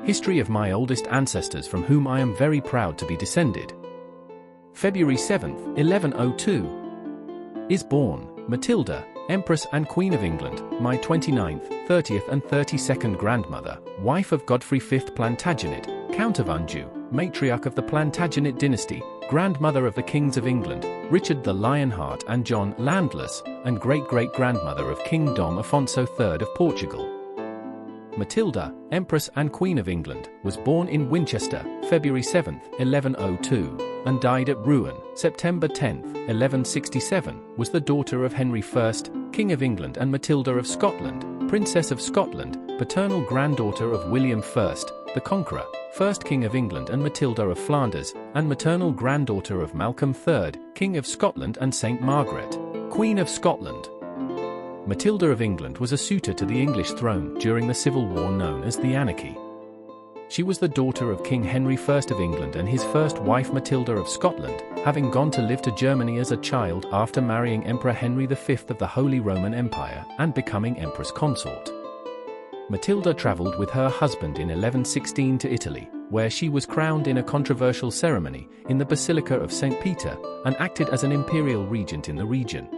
History of my oldest ancestors from whom I am very proud to be descended. February 7th, 1102. Is born, Matilda, Empress and Queen of England, my 29th, 30th and 32nd grandmother, wife of Godfrey V Plantagenet, Count of Anjou, matriarch of the Plantagenet dynasty, grandmother of the kings of England, Richard the Lionheart and John Landless, and great-great-grandmother of King Dom Afonso III of Portugal. Matilda, Empress and Queen of England, was born in Winchester, February 7, 1102, and died at Rouen, September 10, 1167, was the daughter of Henry I, King of England, and Matilda of Scotland, Princess of Scotland, paternal granddaughter of William I, the Conqueror, first King of England, and Matilda of Flanders, and maternal granddaughter of Malcolm III, King of Scotland, and St. Margaret, Queen of Scotland. Matilda of England was a suitor to the English throne during the civil war known as the Anarchy. She was the daughter of King Henry I of England and his first wife Matilda of Scotland, having gone to live to Germany as a child after marrying Emperor Henry V of the Holy Roman Empire and becoming Empress consort. Matilda travelled with her husband in 1116 to Italy, where she was crowned in a controversial ceremony in the Basilica of St. Peter, and acted as an imperial regent in the region.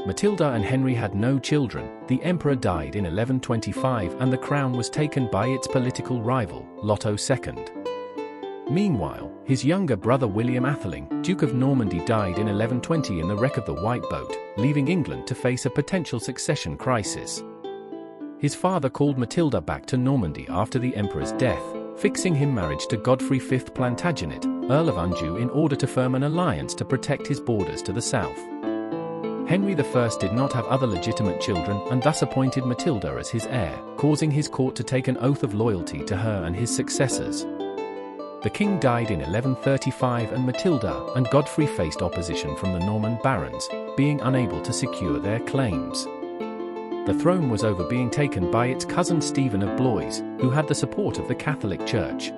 Matilda and Henry had no children. The emperor died in 1125 and the crown was taken by its political rival, Lotto II. Meanwhile, his younger brother William Atheling, Duke of Normandy, died in 1120 in the wreck of the White Boat, leaving England to face a potential succession crisis. His father called Matilda back to Normandy after the emperor's death, fixing him marriage to Godfrey V Plantagenet, Earl of Anjou, in order to form an alliance to protect his borders to the south. Henry I did not have other legitimate children and thus appointed Matilda as his heir, causing his court to take an oath of loyalty to her and his successors. The king died in 1135 and Matilda and Godfrey faced opposition from the Norman barons, being unable to secure their claims. The throne was being taken by its cousin Stephen of Blois, who had the support of the Catholic Church.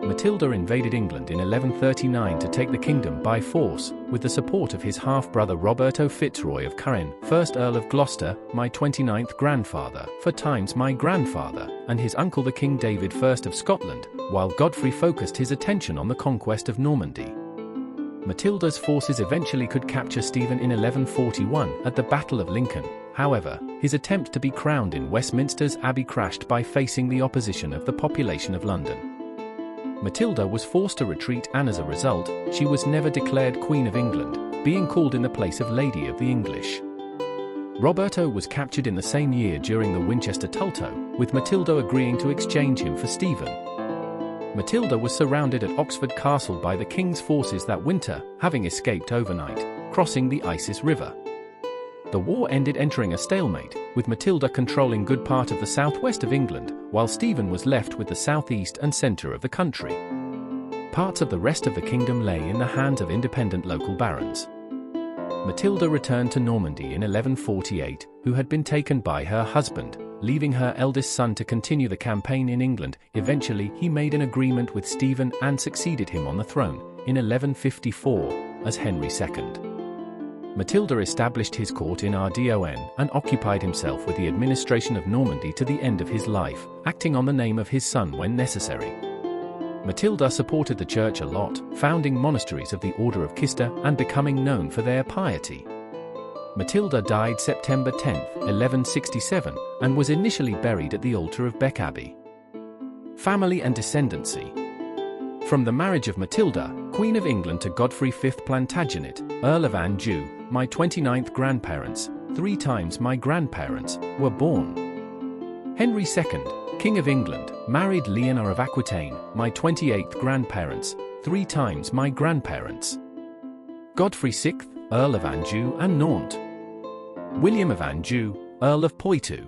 Matilda invaded England in 1139 to take the kingdom by force, with the support of his half-brother Roberto Fitzroy of Curran, 1st Earl of Gloucester, my 29th grandfather, 4 times my grandfather, and his uncle the King David I of Scotland, while Godfrey focused his attention on the conquest of Normandy. Matilda's forces eventually could capture Stephen in 1141 at the Battle of Lincoln. However, his attempt to be crowned in Westminster's Abbey crashed by facing the opposition of the population of London. Matilda was forced to retreat and as a result, she was never declared Queen of England, being called in the place of Lady of the English. Roberto was captured in the same year during the Winchester Tumult, with Matilda agreeing to exchange him for Stephen. Matilda was surrounded at Oxford Castle by the king's forces that winter, having escaped overnight, crossing the Isis River. The war ended entering a stalemate, with Matilda controlling good part of the southwest of England, while Stephen was left with the southeast and centre of the country. Parts of the rest of the kingdom lay in the hands of independent local barons. Matilda returned to Normandy in 1148, who had been taken by her husband, leaving her eldest son to continue the campaign in England. Eventually, he made an agreement with Stephen and succeeded him on the throne, in 1154, as Henry II. Matilda established his court in Ardouin and occupied himself with the administration of Normandy to the end of his life, acting on the name of his son when necessary. Matilda supported the church a lot, founding monasteries of the Order of Cister and becoming known for their piety. Matilda died September 10, 1167, and was initially buried at the altar of Bec Abbey. Family and descendancy. From the marriage of Matilda, Queen of England, to Godfrey V Plantagenet, Earl of Anjou, my 29th grandparents, 3 times my grandparents, were born. Henry II, King of England, married Leonor of Aquitaine, my 28th grandparents, 3 times my grandparents. Godfrey VI, Earl of Anjou and Nantes. William of Anjou, Earl of Poitou.